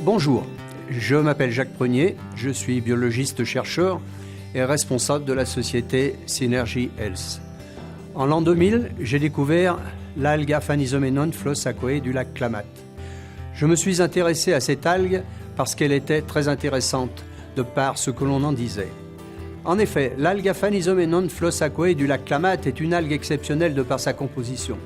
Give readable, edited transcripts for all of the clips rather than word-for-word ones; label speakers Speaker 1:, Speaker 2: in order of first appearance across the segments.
Speaker 1: Bonjour, je m'appelle Jacques Prunier, je suis biologiste-chercheur et responsable de la société Synergy Health. En l'an 2000, j'ai découvert l'algue Aphanizomenon flossacoe du lac Klamath. Je me suis intéressé à cette algue parce qu'elle était très intéressante de par ce que l'on en disait. En effet, l'algue Aphanizomenon flossacoe du lac Klamath est une algue exceptionnelle de par sa composition.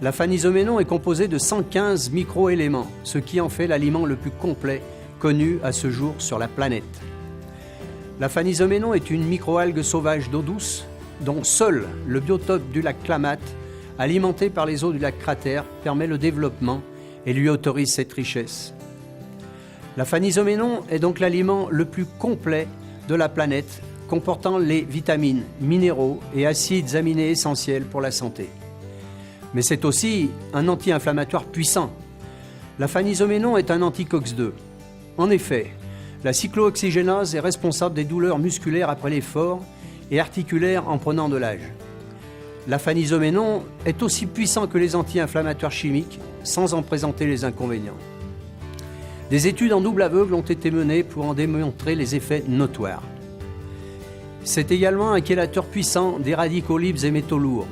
Speaker 1: L'aphanizomenon est composé de 115 micro-éléments, ce qui en fait l'aliment le plus complet connu à ce jour sur la planète. L'aphanizomenon est une microalgue sauvage d'eau douce, dont seul le biotope du lac Klamath, alimenté par les eaux du lac Cratère, permet le développement et lui autorise cette richesse. L'aphanizomenon est donc l'aliment le plus complet de la planète, comportant les vitamines, minéraux et acides aminés essentiels pour la santé. Mais c'est aussi un anti-inflammatoire puissant. L'aphanizomenon est un anti-COX-2. En effet, la cyclooxygénase est responsable des douleurs musculaires après l'effort et articulaires en prenant de l'âge. L'aphanizomenon est aussi puissant que les anti-inflammatoires chimiques, sans en présenter les inconvénients. Des études en double aveugle ont été menées pour en démontrer les effets notoires. C'est également un chélateur puissant des radicaux libres et métaux lourds.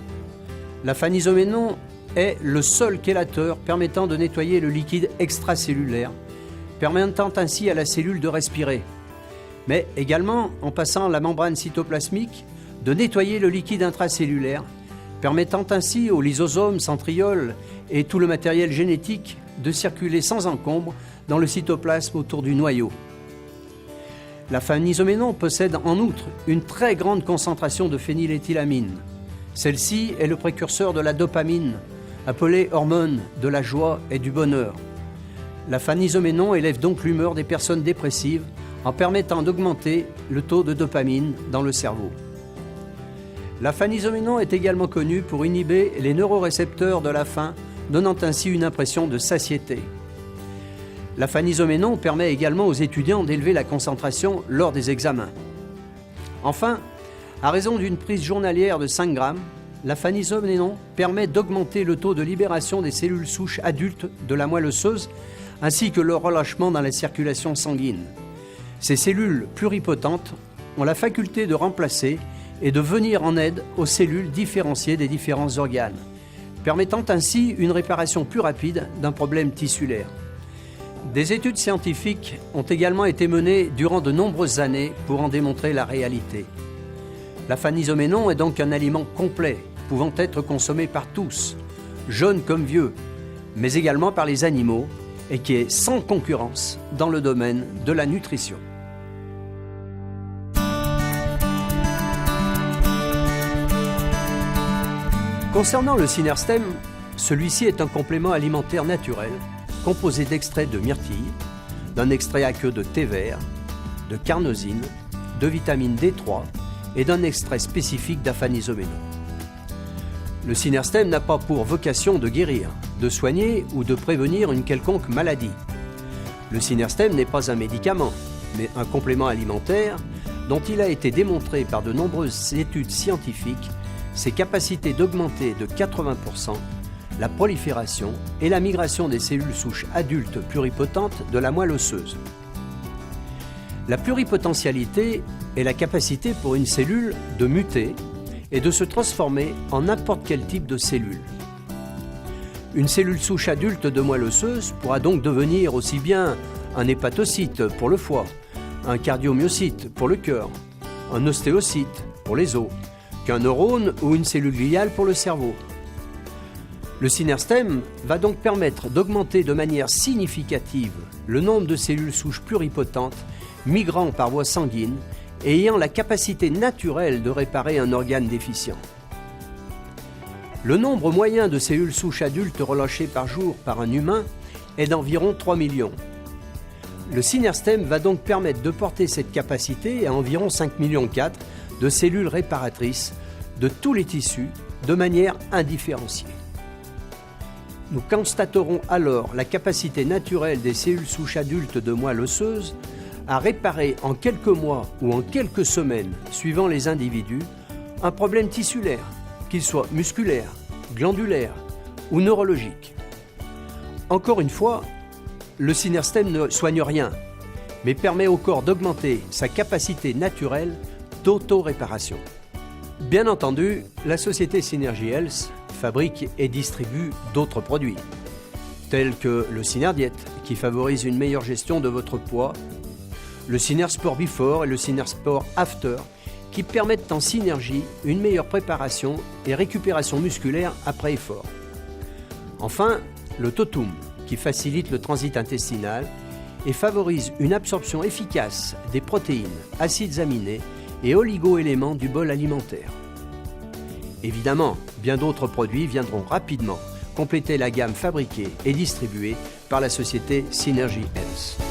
Speaker 1: L'aphanizomenon est le seul chélateur permettant de nettoyer le liquide extracellulaire, permettant ainsi à la cellule de respirer, mais également, en passant la membrane cytoplasmique, de nettoyer le liquide intracellulaire, permettant ainsi aux lysosomes, centrioles et tout le matériel génétique de circuler sans encombre dans le cytoplasme autour du noyau. L'aphanizomenon possède en outre une très grande concentration de phényléthylamine. Celle-ci est le précurseur de la dopamine, appelée hormone de la joie et du bonheur. L'aphanizomenon élève donc l'humeur des personnes dépressives en permettant d'augmenter le taux de dopamine dans le cerveau. L'aphanizomenon est également connu pour inhiber les neurorécepteurs de la faim, donnant ainsi une impression de satiété. L'aphanizomenon permet également aux étudiants d'élever la concentration lors des examens. Enfin, à raison d'une prise journalière de 5 grammes, l'aphanizomenon permet d'augmenter le taux de libération des cellules souches adultes de la moelle osseuse ainsi que leur relâchement dans la circulation sanguine. Ces cellules pluripotentes ont la faculté de remplacer et de venir en aide aux cellules différenciées des différents organes, permettant ainsi une réparation plus rapide d'un problème tissulaire. Des études scientifiques ont également été menées durant de nombreuses années pour en démontrer la réalité. L'aphanizomenon est donc un aliment complet, pouvant être consommé par tous, jeunes comme vieux, mais également par les animaux, et qui est sans concurrence dans le domaine de la nutrition. Concernant le Synerstem, celui-ci est un complément alimentaire naturel composé d'extraits de myrtille, d'un extrait aqueux de thé vert, de carnosine, de vitamine D3 et d'un extrait spécifique d'aphanizomenon. Le Synerstem n'a pas pour vocation de guérir, de soigner ou de prévenir une quelconque maladie. Le Synerstem n'est pas un médicament, mais un complément alimentaire dont il a été démontré par de nombreuses études scientifiques ses capacités d'augmenter de 80% la prolifération et la migration des cellules souches adultes pluripotentes de la moelle osseuse. La pluripotentialité est la capacité pour une cellule de muter et de se transformer en n'importe quel type de cellule. Une cellule souche adulte de moelle osseuse pourra donc devenir aussi bien un hépatocyte pour le foie, un cardiomyocyte pour le cœur, un ostéocyte pour les os, qu'un neurone ou une cellule gliale pour le cerveau. Le Synerstem va donc permettre d'augmenter de manière significative le nombre de cellules souches pluripotentes migrant par voie sanguine et ayant la capacité naturelle de réparer un organe déficient. Le nombre moyen de cellules souches adultes relâchées par jour par un humain est d'environ 3 millions. Le Synerstem va donc permettre de porter cette capacité à environ 5,4 millions de cellules réparatrices de tous les tissus de manière indifférenciée. Nous constaterons alors la capacité naturelle des cellules souches adultes de moelle osseuse à réparer en quelques mois ou en quelques semaines, suivant les individus, un problème tissulaire, qu'il soit musculaire, glandulaire ou neurologique. Encore une fois, le Synerstem ne soigne rien, mais permet au corps d'augmenter sa capacité naturelle d'auto-réparation. Bien entendu, la société Synergy Health fabrique et distribue d'autres produits, tels que le Synerdiet, qui favorise une meilleure gestion de votre poids, le Synersport Before et le Synersport After, qui permettent en synergie une meilleure préparation et récupération musculaire après effort. Enfin, le Totum, qui facilite le transit intestinal et favorise une absorption efficace des protéines, acides aminés et oligo-éléments du bol alimentaire. Évidemment, bien d'autres produits viendront rapidement compléter la gamme fabriquée et distribuée par la société Synergy Health.